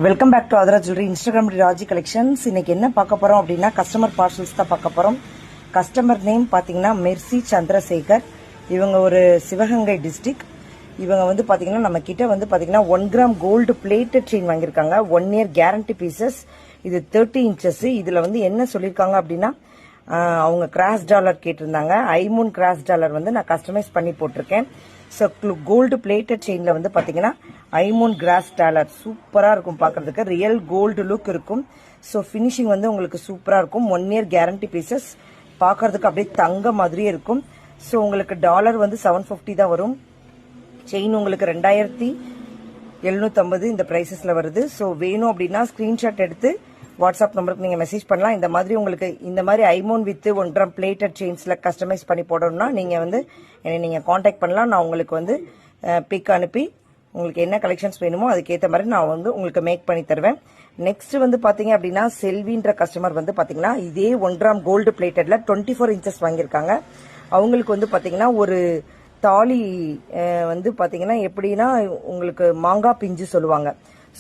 Welcome back to Adhara jewellery Instagram Raji collections. இன்னைக்கு என்ன பார்க்க போறோம் அப்படின்னா கஸ்டமர் பார்சல்ஸ் தான் பார்க்க போறோம். கஸ்டமர் நேம் பாத்தீங்கன்னா மெர்சி சந்திரசேகர். இவங்க ஒரு சிவகங்கை டிஸ்ட்ரிக்ட். இவங்க வந்து பாத்தீங்கன்னா நம்ம கிட்ட வந்து பாத்தீங்கன்னா 1 கிராம் கோல்டு பிளேட்டட் செயின் வாங்கியிருக்காங்க. 1 இயர் கேரண்டி பீசஸ். இது 30 இன்ச்சஸ். இதுல வந்து என்ன சொல்லியிருக்காங்க அப்படின்னா அவங்க கிராஸ் டாலர் கேட்டிருந்தாங்க. ஐமூன் கிராஸ் டாலர் வந்து நான் கஸ்டமைஸ் பண்ணி போட்டிருக்கேன். ஸோ கோல்டு பிளேட்டட் செயின்ல வந்து பாத்தீங்கன்னா ஐமூன் கிராஸ் டாலர் சூப்பரா இருக்கும் பார்க்கறதுக்கு. ரியல் கோல்டு லுக் இருக்கும். ஸோ ஃபினிஷிங் வந்து உங்களுக்கு சூப்பரா இருக்கும். 1 இயர் கேரண்டி பீசஸ். பார்க்கறதுக்கு அப்படியே தங்க மாதிரியே இருக்கும். ஸோ உங்களுக்கு டாலர் வந்து 750 தான் வரும். செயின் உங்களுக்கு 2750 இந்த பிரைசஸ்ல வருது. ஸோ வேணும் அப்படின்னா ஸ்கிரீன்ஷாட் எடுத்து வாட்ஸ்அப் நம்பருக்கு நீங்க மெசேஜ் பண்ணலாம். இந்த மாதிரி உங்களுக்கு இந்த மாதிரி ஐமோன் வித் 1 கிராம் பிளேட்டட் செயின்ஸ்ல கஸ்டமைஸ் பண்ணி போடணும்னா நீங்க வந்து என்னை நீங்க காண்டாக்ட் பண்ணலாம். நான் உங்களுக்கு வந்து பிக் அனுப்பி உங்களுக்கு என்ன கலெக்ஷன்ஸ் வேணுமோ அதுக்கேற்ற மாதிரி நான் வந்து உங்களுக்கு மேக் பண்ணி தருவேன். நெக்ஸ்ட் வந்து பாத்தீங்க அப்படின்னா செல்வின்ற கஸ்டமர் வந்து பாத்தீங்கன்னா இதே 1 கிராம் கோல்டு பிளேட்டட்ல 24 இன்ச்சஸ் வாங்கியிருக்காங்க. அவங்களுக்கு வந்து பாத்தீங்கன்னா ஒரு தாலி வந்து பாத்தீங்கன்னா எப்படின்னா உங்களுக்கு மாங்காய் பிஞ்சு சொல்லுவாங்க.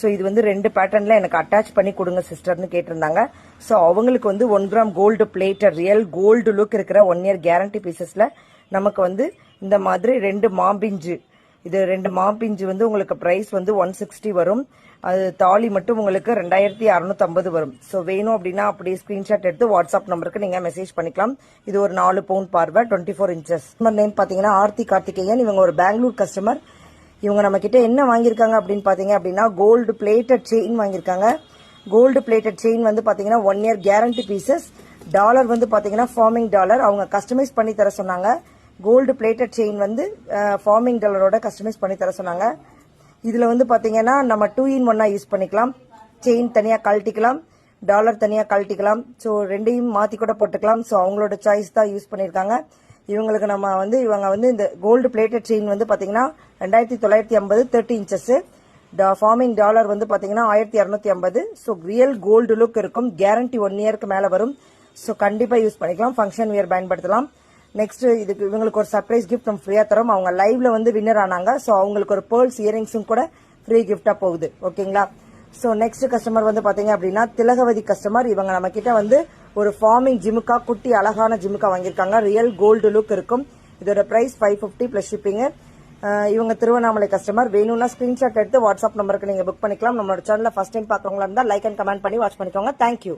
ஸோ இது வந்து 2 பேட்டர்ன்ல எனக்கு அட்டாச் பண்ணி கொடுங்க சிஸ்டர்னு கேட்டிருந்தாங்க. ஸோ அவங்களுக்கு வந்து 1 gram gold plated real gold look இருக்கிற 1 இயர் கேரண்டி பீசஸ்ல நமக்கு வந்து இந்த மாதிரி 2 மாம்பிஞ்சு. இது 2 மாம்பிஞ்சு வந்து உங்களுக்கு பிரைஸ் வந்து 160 வரும். அது தாலி மட்டும் உங்களுக்கு 2650 வரும். ஸோ வேணும் அப்படின்னா அப்படியே ஸ்கிரீன்ஷாட் எடுத்து வாட்ஸ்அப் நம்பருக்கு நீங்க மெசேஜ் பண்ணிக்கலாம். இது ஒரு 4 பவுண்ட் பார்வை 24 இன்ச்சஸ். நேம் பாத்தீங்கன்னா ஆர்த்தி கார்த்திகேயன். இவங்க ஒரு பெங்களூர் கஸ்டமர். இவங்க நம்ம கிட்ட என்ன வாங்கியிருக்காங்க அப்படின்னு பாத்தீங்க அப்படின்னா கோல்டு பிளேட்டட் செயின் வாங்கியிருக்காங்க. கோல்டு பிளேட்டட் செயின் வந்து பாத்தீங்கன்னா 1 இயர் கேரண்டி பீசஸ். டாலர் வந்து பாத்தீங்கன்னா ஃபார்மிங் டாலர். அவங்க கஸ்டமைஸ் பண்ணி தர சொன்னாங்க. கோல்டு பிளேட்டட் செயின் வந்து ஃபார்மிங் டாலரோட கஸ்டமைஸ் பண்ணி தர சொன்னாங்க. இதுல வந்து பாத்தீங்கன்னா நம்ம 2 in 1 யூஸ் பண்ணிக்கலாம். செயின் தனியா கழட்டிக்கலாம், டாலர் தனியா கழட்டிக்கலாம். ஸோ ரெண்டையும் மாத்தி கூட போட்டுக்கலாம். ஸோ அவங்களோட சாய்ஸ் தான் யூஸ் பண்ணிருக்காங்க. இவங்களுக்கு நம்ம வந்து இவங்க வந்து இந்த கோல்டு பிளேட்டட் செயின் வந்து பாத்தீங்கன்னா 2950 30 இன்ச்சஸ். ஃபார்மிங் டாலர் வந்து பாத்தீங்கன்னா 1250. ஸோ ரியல் கோல்டு லுக் இருக்கும். கேரண்டி 1 இயருக்கு மேல வரும். ஸோ கண்டிப்பா யூஸ் பண்ணிக்கலாம். ஃபங்க்ஷன் வியர் பயன்படுத்தலாம். நெக்ஸ்ட் இதுக்கு இவங்களுக்கு ஒரு சர்ப்ரைஸ் கிஃப்ட் நம்ம ஃப்ரீயா தரோம். அவங்க லைவ்ல வந்து வின்னர் ஆனாங்க. ஸோ அவங்களுக்கு ஒரு பேர்ல்ஸ் இயரிங்ஸும் கூட ஃப்ரீ கிஃப்டா போகுது. ஓகேங்களா? ஸோ நெக்ஸ்ட் கஸ்டமர் வந்து பாத்தீங்க அப்படின்னா திலகவதி கஸ்டமர். இவங்க நம்ம கிட்ட வந்து ஒரு ஃபார்மிங் ஜிமுக்கா குட்டி அழகான ஜிமுக்கா வாங்கியிருக்காங்க. ரியல் கோல்டு லுக் இருக்கும். இதோட பிரைஸ் 550 பிளஸ் ஷிப்பிங். இவங்க திருவண்ணாமலை கஸ்டமர். வேணும்னா ஸ்கிரீன்ஷாட் எடுத்து வாட்ஸ்அப் நம்பருக்கு நீங்க புக் பண்ணிக்கலாம். நம்மளோட சேனல்ல ஃபர்ஸ்ட் டைம் பாக்குறவங்களா இருந்தா லைக் அண்ட் கமெண்ட் பண்ணி வாட்ச் பண்ணிக்கோங்க. தேங்க்யூ.